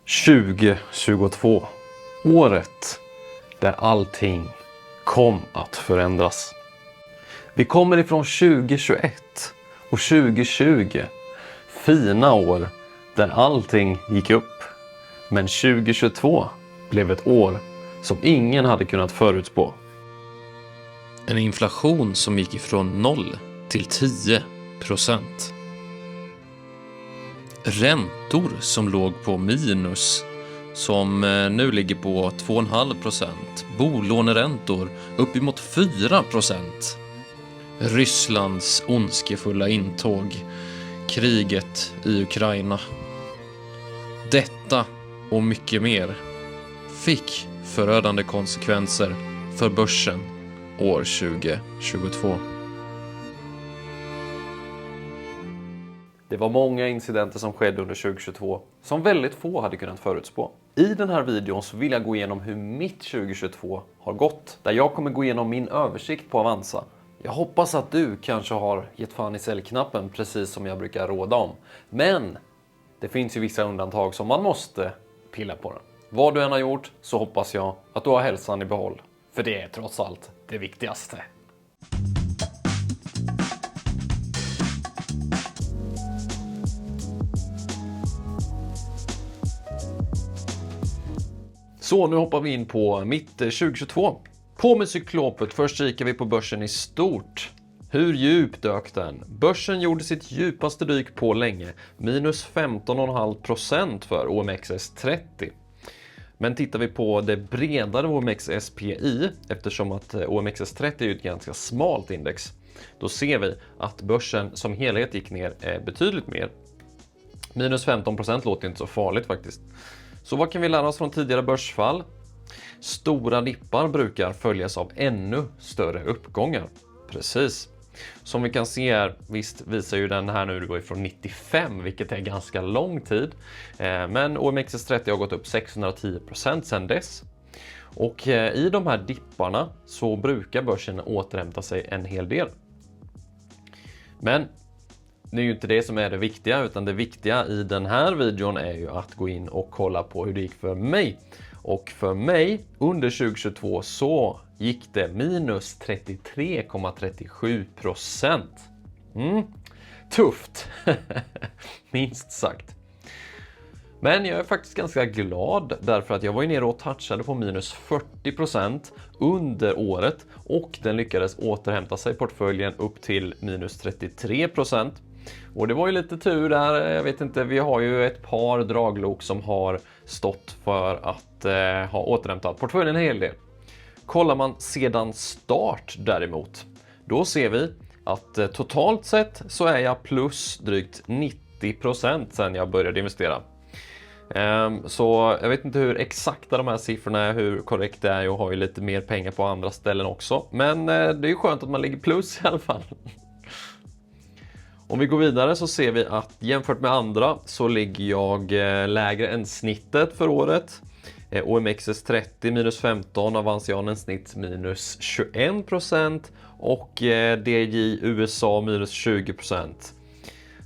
2022. Året där allting kom att förändras. Vi kommer ifrån 2021 och 2020. Fina år där allting gick upp. Men 2022 blev ett år som ingen hade kunnat förutspå. En inflation som gick ifrån 0 till 10%. Räntor som låg på minus, som nu ligger på 2,5%. Bolåneräntor uppemot 4%. Rysslands ondskefulla intåg. Kriget i Ukraina. Detta och mycket mer fick förödande konsekvenser för börsen år 2022. Det var många incidenter som skedde under 2022 som väldigt få hade kunnat förutspå. I den här videon så vill jag gå igenom hur mitt 2022 har gått. Där jag kommer gå igenom min översikt på Avanza. Jag hoppas att du kanske har gett fan i säljknappen precis som jag brukar råda om. Men det finns ju vissa undantag som man måste pilla på den. Vad du än har gjort så hoppas jag att du har hälsan i behåll. För det är trots allt det viktigaste. Så nu hoppar vi in på mitt 2022. På med cyklopet, först kikar vi på börsen i stort. Hur djup dök den? Börsen gjorde sitt djupaste dyk på länge. Minus 15,5% för OMXS30. Men tittar vi på det bredare OMXSPI, eftersom att OMXS30 är ett ganska smalt index, då ser vi att börsen som helhet gick ner betydligt mer. Minus 15% låter inte så farligt faktiskt. Så vad kan vi lära oss från tidigare börsfall? Stora dippar brukar följas av ännu större uppgångar. Precis. Som vi kan se här, visst visar ju den här nu går ifrån 95, vilket är ganska lång tid. Men OMXS30 har gått upp 610% sedan dess. Och i de här dipparna så brukar börsen återhämta sig en hel del. Men det är ju inte det som är det viktiga, utan det viktiga i den här videon är ju att gå in och kolla på hur det gick för mig. Och för mig under 2022 så gick det minus 33,37%. Tufft, minst sagt. Men jag är faktiskt ganska glad därför att jag var ju nere och touchade på minus 40% under året. Och den lyckades återhämta sig portföljen upp till minus 33%. Och det var ju lite tur där, jag vet inte, vi har ju ett par draglok som har stått för att ha återhämtat portföljen en hel del. Kollar man sedan start däremot, då ser vi att totalt sett så är jag plus drygt 90% sedan jag började investera. Så jag vet inte hur exakta de här siffrorna är, hur korrekt det är, jag har ju lite mer pengar på andra ställen också. Men det är ju skönt att man ligger plus i alla fall. Om vi går vidare så ser vi att jämfört med andra så ligger jag lägre än snittet för året. OMXS30 minus 15, Avanzianen snitt minus 21% och DJI USA minus 20%.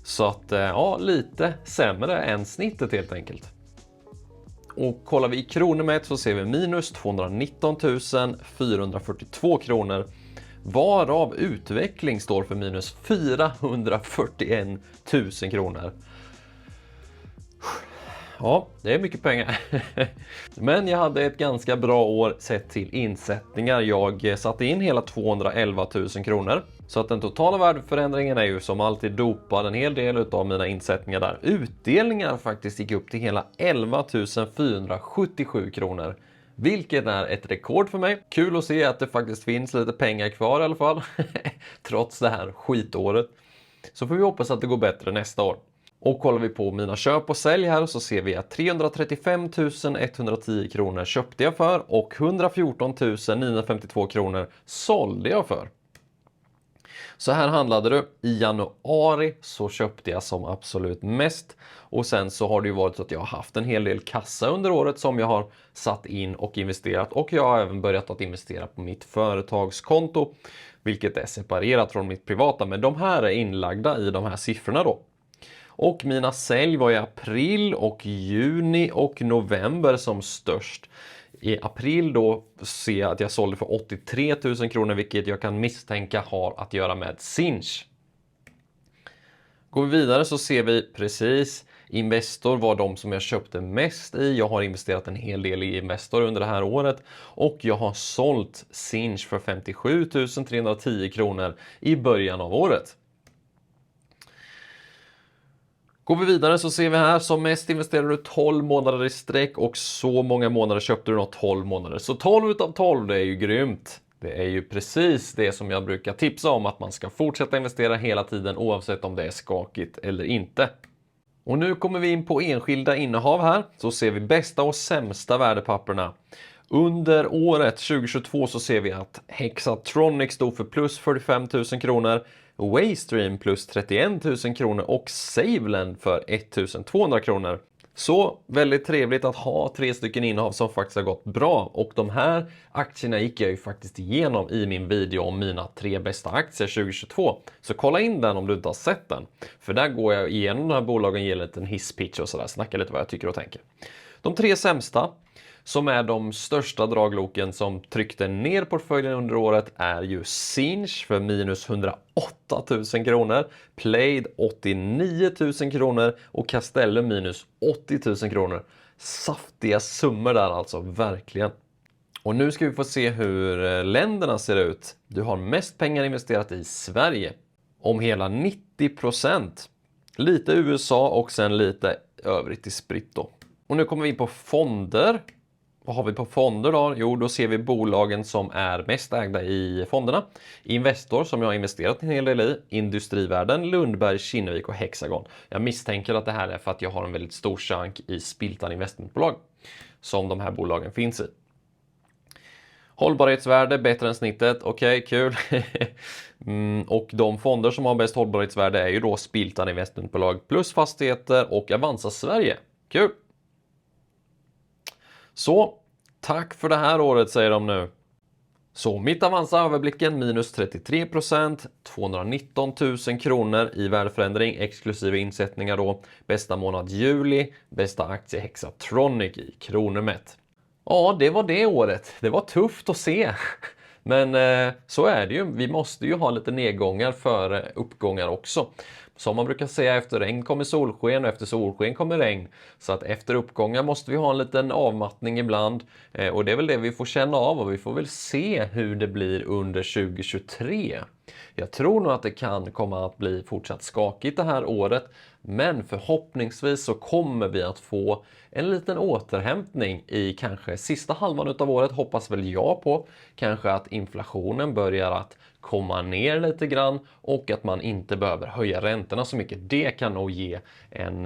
Så att ja, lite sämre än snittet helt enkelt. Och kollar vi i kronor mätt så ser vi minus 219 442 kronor. Varav utveckling står för minus 441 000 kronor. Ja, det är mycket pengar. Men jag hade ett ganska bra år sett till insättningar. Jag satte in hela 211 000 kronor. Så att den totala värdeförändringen är ju som alltid dopad en hel del av mina insättningar där. Utdelningar faktiskt gick upp till hela 11 477 kronor. Vilket är ett rekord för mig. Kul att se att det faktiskt finns lite pengar kvar i alla fall. Trots det här skitåret. Så får vi hoppas att det går bättre nästa år. Och kollar vi på mina köp och sälj här så ser vi att 335 110 kronor köpte jag för. Och 114 952 kronor sålde jag för. Så här handlade det. I januari så köpte jag som absolut mest. Och sen så har det ju varit så att jag har haft en hel del kassa under året som jag har satt in och investerat. Och jag har även börjat att investera på mitt företagskonto. Vilket är separerat från mitt privata. Men de här är inlagda i de här siffrorna då. Och mina sälj var i april och juni och november som störst. I april då ser jag att jag sålde för 83 000 kronor, vilket jag kan misstänka har att göra med Sinch. Går vi vidare så ser vi precis Investor var de som jag köpte mest i. Jag har investerat en hel del i Investor under det här året. Och jag har sålt Sinch för 57 310 kronor i början av året. Går vi vidare så ser vi här som mest investerar du 12 månader i sträck och så många månader köpte du då 12 månader. Så 12 utav 12, det är ju grymt. Det är ju precis det som jag brukar tipsa om, att man ska fortsätta investera hela tiden oavsett om det är skakigt eller inte. Och nu kommer vi in på enskilda innehav här. Så ser vi bästa och sämsta värdepapperna. Under året 2022 så ser vi att Hexatronic stod för plus 45 000 kronor. Waystream plus 31 000 kronor och Saveland för 1200 kronor. Så väldigt trevligt att ha 3 stycken innehav som faktiskt har gått bra. Och de här aktierna gick jag ju faktiskt igenom i min video om mina 3 bästa aktier 2022. Så kolla in den om du inte har sett den. För där går jag igenom de här bolagen, ger en liten hisspitch och sådär. Snackar lite vad jag tycker och tänker. De 3 sämsta, som är de största dragloken som tryckte ner portföljen under året, är ju Sinch för minus 108 000 kronor, Plaid 89 000 kronor och Castellum minus 80 000 kronor. Saftiga summor där alltså, verkligen. Och nu ska vi få se hur länderna ser ut. Du har mest pengar investerat i Sverige, om hela 90%. Lite USA och sen lite övrigt i spritt då. Och nu kommer vi in på fonder. Vad har vi på fonder då? Jo, då ser vi bolagen som är mest ägda i fonderna. Investor, som jag har investerat en hel del i. Industrivärden, Lundberg, Kinnevik och Hexagon. Jag misstänker att det här är för att jag har en väldigt stor chunk i Spiltan investmentbolag som de här bolagen finns i. Hållbarhetsvärde bättre än snittet. Okej, kul. Och de fonder som har bäst hållbarhetsvärde är ju då Spiltan investmentbolag plus fastigheter och Avanza Sverige. Kul! Så, tack för det här året säger de nu. Så mitt Avanza-överblicken minus 33%, 219 000 kronor i värdeförändring exklusive insättningar då. Bästa månad juli, bästa aktie Hexatronic i kronor mätt. Ja, det var det året. Det var tufft att se. Men så är det ju. Vi måste ju ha lite nedgångar för uppgångar också. Som man brukar säga, efter regn kommer solsken och efter solsken kommer regn. Så att efter uppgångar måste vi ha en liten avmattning ibland. Och det är väl det vi får känna av, och vi får väl se hur det blir under 2023. Jag tror nog att det kan komma att bli fortsatt skakigt det här året. Men förhoppningsvis så kommer vi att få en liten återhämtning i kanske sista halvan av året, hoppas väl jag på. Kanske att inflationen börjar att komma ner lite grann och att man inte behöver höja räntorna så mycket. Det kan nog ge en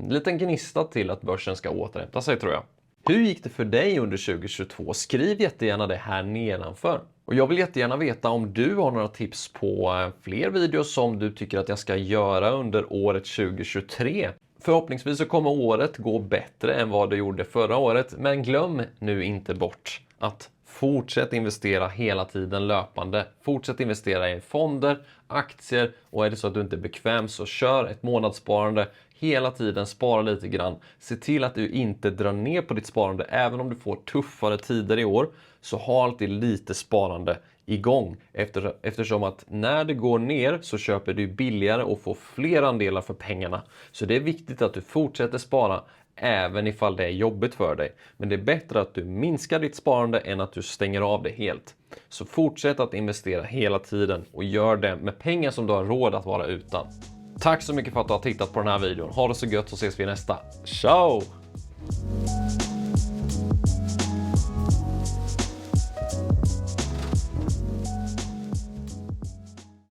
liten gnista till att börsen ska återhämta sig, tror jag. Hur gick det för dig under 2022? Skriv jättegärna det här nedanför. Och jag vill jättegärna veta om du har några tips på fler videos som du tycker att jag ska göra under året 2023. Förhoppningsvis så kommer året gå bättre än vad det gjorde förra året. Men glöm nu inte bort att fortsätt investera hela tiden löpande. Fortsätt investera i fonder, aktier, och är det så att du inte är bekväm så kör ett månadssparande. Hela tiden spara lite grann. Se till att du inte drar ner på ditt sparande. Även om du får tuffare tider i år så ha alltid lite sparande igång. Eftersom att när det går ner så köper du billigare och får fler andelar för pengarna. Så det är viktigt att du fortsätter spara även ifall det är jobbigt för dig. Men det är bättre att du minskar ditt sparande än att du stänger av det helt. Så fortsätt att investera hela tiden och gör det med pengar som du har råd att vara utan. Tack så mycket för att du har tittat på den här videon. Ha det så gött, så ses vi i nästa. Ciao!